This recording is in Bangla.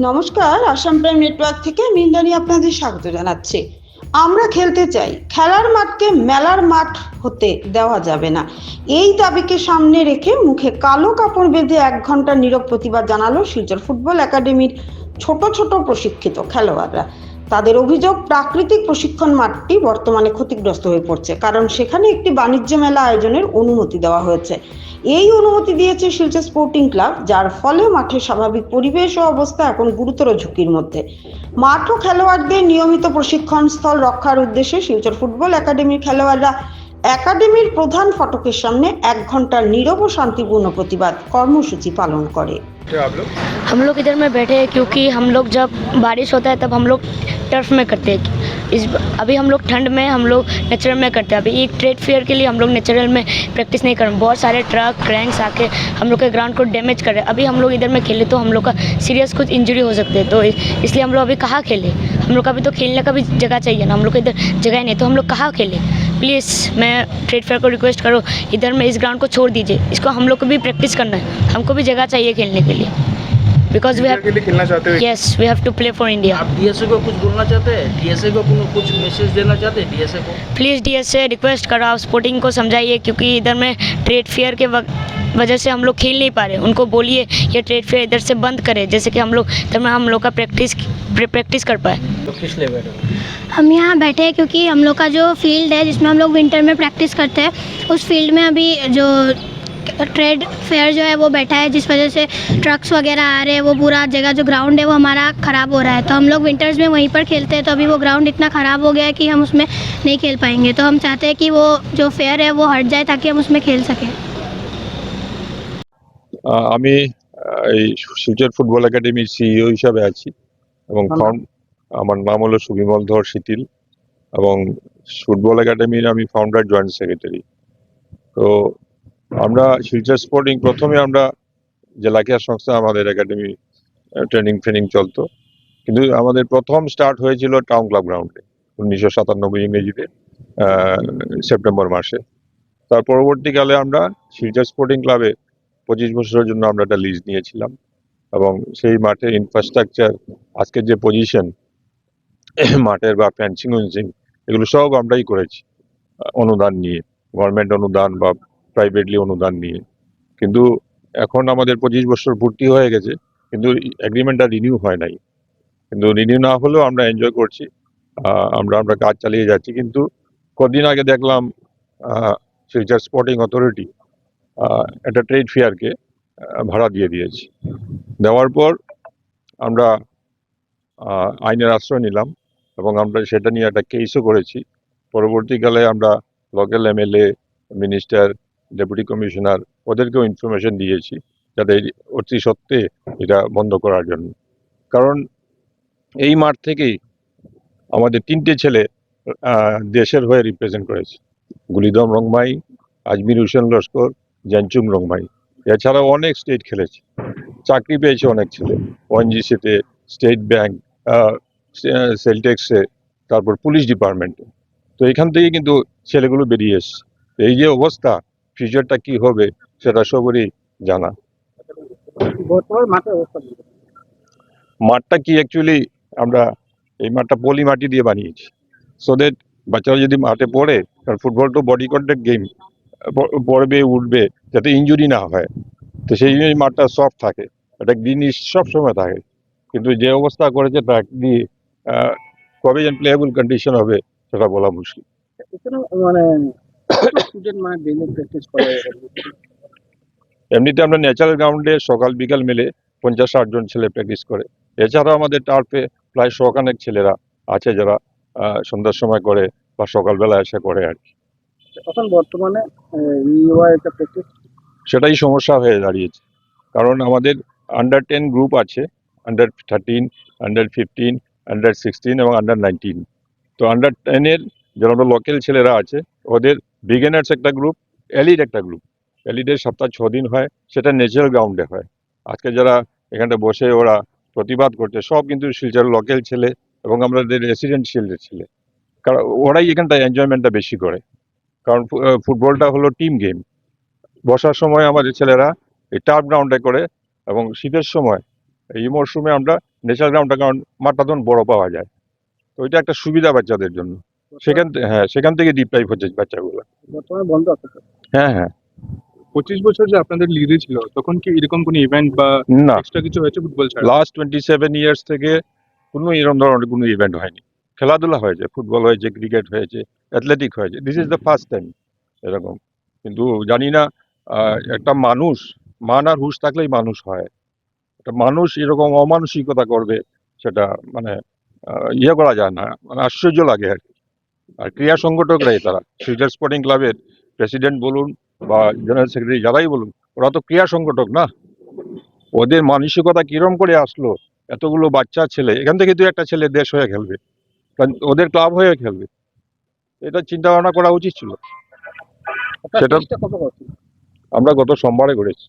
নমস্কার, আসাম প্রাইম নেটওয়ার্ক থেকে আমি ইন্দ্রাণী আপনাদের স্বাগত জানাচ্ছি। আমরা খেলতে চাই, খেলার মাঠকে মেলার মাঠ হতে দেওয়া যাবে না, এই দাবিকে সামনে রেখে মুখে কালো কাপড় বেঁধে 1 ঘন্টা নীরব প্রতিবাদ জানালো শিলচর ফুটবল একাডেমির ছোট ছোট প্রশিক্ষিত খেলোয়াড়রা। তাদের অভিযোগ, প্রাকৃতিক প্রশিক্ষণ মাঠটি বর্তমানে ক্ষতিগ্রস্ত হয়ে পড়ছে, কারণ সেখানে একটি বাণিজ্য মেলা আয়োজনের অনুমতি দেওয়া হয়েছে। এই অনুমতি দিয়েছে শিলচর স্পোর্টিং ক্লাব, যার ফলে মাঠের স্বাভাবিক পরিবেশ ও অবস্থা এখন গুরুতর ঝুঁকির মধ্যে। মাঠ ও খেলোয়াড়দের নিয়মিত প্রশিক্ষণ স্থল রক্ষার উদ্দেশ্যে শিলচর ফুটবল একাডেমির খেলোয়াড়রা একাডেমির প্রধান ফটকের সামনে 1 ঘন্টার নীরব ও শান্তিপূর্ণ প্রতিবাদ কর্মসূচি পালন করে। हम लोग इधर में बैठे हैं क्योंकि हम लोग जब बारिश होता है तब हम लोग टर्फ में करते हैं। अभी हम लोग ठंड में हम लोग नेचुरल में करते हैं। अभी एक ट्रेड फेयर के लिए हम लोग नेचुरल में प्रैक्टिस नहीं कर रहे। बहुत सारे ट्रक क्रैंक्स आके हम लोग के ग्राउंड को डैमेज कर रहे हैं। अभी हम लोग इधर में खेले तो हम लोग का सीरियस कुछ इंजरी हो सकते है, तो इसलिए हम लोग अभी कहाँ खेले। हम लोग का भी तो खेलने का भी जगह चाहिए ना, हम लोग को इधर जगह नहीं, तो हम लोग कहाँ खेले। प्लीज़ मैं ट्रेड फेयर को रिक्वेस्ट करो, इधर में इस ग्राउंड को छोड़ दीजिए। इसको हम लोग को भी प्रैक्टिस करना है, हमको भी जगह चाहिए खेलने के लिए। बिकॉज वी हैव खेलना चाहते हो। Yes we have to play for India. आप डीएसए को कुछ बोलना चाहते हैं? डीएसए को कुछ मैसेज देना चाहते हैं डीएसए को? प्लीज़ डीएसए रिक्वेस्ट करो, आप स्पोर्टिंग को समझाइए, क्योंकि इधर में ट्रेड फेयर के वजह से हम लोग खेल नहीं पा रहे। उनको बोलिए ये ट्रेड फेयर इधर से बंद करें, जैसे कि हम लोग इधर में हम लोग का प्रैक्टिस कर पाए। तो किस लिए बैठे हो? हम यहाँ बैठे हैं क्योंकि हम लोग का जो फील्ड है जिसमें हम लोग विंटर में प्रैक्टिस करते हैं, उस फील्ड में अभी जो ट्रेड फेयर जो है वो बैठा है, जिस वजह से ट्रक्स वगैरह आ रहे हैं। वो पूरा जगह जो ग्राउंड है वो हमारा ख़राब हो रहा है, तो हम लोग विंटर्स में वहीं पर खेलते हैं। तो अभी वो ग्राउंड इतना ख़राब हो गया है कि हम उसमें नहीं खेल पाएंगे। तो हम चाहते हैं कि वो जो फेयर है वो हट जाए ताकि हम उसमें खेल सकें। আমি এই শিলচর ফুটবল একাডেমির সিইও হিসাবে আছি এবং আমার নাম হলো সুবিমল ধর শীতিল এবং ফুটবল একাডেমির আমি ফাউন্ডার জয়েন্ট সেক্রেটারি। তো আমরা শিলচর স্পোর্টিং প্রথমে আমরা জেলা ক্রীড়া সংস্থা আমাদের একাডেমি ট্রেনিং চলতো, কিন্তু আমাদের প্রথম স্টার্ট হয়েছিল টাউন ক্লাব গ্রাউন্ডে 1997 ইংরেজিতে সেপ্টেম্বর মাসে। তার পরবর্তীকালে আমরা শিলচর স্পোর্টিং ক্লাবে 25 বছরের জন্য আমরা একটা লিজ নিয়েছিলাম এবং সেই মাঠের ইনফ্রাস্ট্রাকচার, আজকের যে পজিশন মাঠের বা ফেন্সিং এগুলো সব আমরাই করেছি অনুদান নিয়ে, গভর্নমেন্ট অনুদান বা প্রাইভেটলি অনুদান নিয়ে। কিন্তু এখন আমাদের 25 বছর পূর্তি হয়ে গেছে, কিন্তু এগ্রিমেন্টটা রিনিউ হয় নাই। কিন্তু রিনিউ না হলেও আমরা এনজয় করছি, আমরা কাজ চালিয়ে যাচ্ছি। কিন্তু কদিন আগে দেখলাম শিলচর স্পোর্টিং অথরিটি একটা ট্রেড ফেয়ারকে ভাড়া দিয়ে দিয়েছে। দেওয়ার পর আমরা আইনের আশ্রয় নিলাম এবং আমরা সেটা নিয়ে একটা কেসও করেছি। পরবর্তীকালে আমরা local MLA, minister, deputy commissioner ওদেরকেও ইনফরমেশন দিয়েছি যাতে অতি সত্ত্বে এটা বন্ধ করার জন্য। কারণ এই মাঠ থেকেই আমাদের 3টে ছেলে দেশের হয়ে রিপ্রেজেন্ট করেছে, গুলিদম রংমাই, আজমির হোসেন লস্কর, জানচুং রংমাই। এছাড়াও অনেক স্টেট খেলেছে, চাকরি পেয়েছে অনেক ছেলে, ওএনজিসিতে, স্টেট ব্যাংক, সেলটেক্সে, তারপর পুলিশ ডিপার্টমেন্টে। তো এখান থেকে কিন্তু ছেলেগুলো বেরিয়ে এসছে। এই যে অবস্থা, ফিউচারটা কি হবে সেটা সবারই জানা। মাঠটা কি অ্যাকচুয়ালি আমরা এই মাঠটা পলি মাটি দিয়ে বানিয়েছি, সো দ্যাট বাচ্চারা যদি মাঠে পড়ে, কারণ ফুটবল তো বডি কন্ট্যাক্ট গেম, পড়বে উঠবে যাতে ইনজুরি না হয়। তো সেই জন্য মাঠটা সফট থাকে, একটা গ্রিনিশ সবসময় থাকে। কিন্তু যে অবস্থা করেছে ট্র্যাক দিয়ে কবে যেন প্লেয়েবল কন্ডিশন হবে সেটা বলা মুশকিল। এমনিতে আমরা ন্যাচারাল গ্রাউন্ডে সকাল বিকাল মিলে 50-60 জন ছেলে প্র্যাকটিস করে। এছাড়াও আমাদের টার্ফে প্রায় 100 ছেলেরা আছে যারা সন্ধ্যার সময় করে বা সকালবেলা এসে করে আর কি। এখন বর্তমানে সেটাই সমস্যা হয়ে দাঁড়িয়েছে, কারণ আমাদের আন্ডার-10 গ্রুপ আছে, আন্ডার-13, আন্ডার-15, আন্ডার-16 এবং আন্ডার-19। তো আন্ডার-10-এর যারা লোকাল ছেলেরা আছে ওদের বিগিনার্স একটা গ্রুপ, এলিট একটা গ্রুপ। এলিটের সপ্তাহে 6 দিন হয়, সেটা ন্যাচারাল গ্রাউন্ডে হয়। আজকে যারা এখানটা বসে ওরা প্রতিবাদ করছে সব কিন্তু শিলচর লোকাল ছেলে এবং আমাদের রেসিডেন্ট শিল্ডের ছেলে, কারণ ওরাই এখানটা এনজয়মেন্টটা বেশি করে। কারণ ফুটবলটা হলো টিম গেম। বর্ষার সময় আমাদের ছেলেরা এই টার্ফ গ্রাউন্ডে করে এবং শীতের সময় এই মরশুমে আমরা ন্যাশনাল গ্রাউন্ডটা, কারণ মাঠটা তখন বড় পাওয়া যায়, তো ওইটা একটা সুবিধা বাচ্চাদের জন্য। সেখান থেকে ডিপ্রাইভ হচ্ছে বাচ্চাগুলো। বর্তমানে বন্ধ আছে স্যার। হ্যাঁ। 25 বছর যে আপনাদের লিডে ছিল, তখন কি এরকম কোনো ইভেন্ট বা না, এক্সট্রা কিছু হয়েছে ফুটবল ছাড়া? লাস্ট 27 ইয়ার্স থেকে কোনো এরকম ধরনের কোনো ইভেন্ট হয়নি। খেলাধুলা হয়েছে, ফুটবল হয়েছে, ক্রিকেট হয়েছে, অ্যাথলেটিক হয়েছে, this is the first time এরকম। কিন্তু জানি না, একটা মানুষ, মান আর হুঁশ থাকলেই মানুষ হয়। একটা মানুষ এরকম অমানসিকতা করবে, সেটা মানে ইয়ে করা যায় না, মানে আশ্চর্য লাগে আর কি। আর ক্রীড়া সংগঠকরাই তারা, শিলচর স্পোর্টিং ক্লাবের প্রেসিডেন্ট বলুন বা জেনারেল সেক্রেটারি যারাই বলুন, ওরা তো ক্রীড়া সংগঠক না। ওদের মানসিকতা কিরম করে আসলো, এতগুলো বাচ্চা ছেলে, এখান থেকে দু একটা ছেলে দেশ হয়ে খেলবে, কারণ ওদের ক্লাব হয়ে খেলবে, এটা চিন্তা ভাবনা করা উচিত ছিল। সেটা কত বছর? আমরা গত সোমবারে করেছি।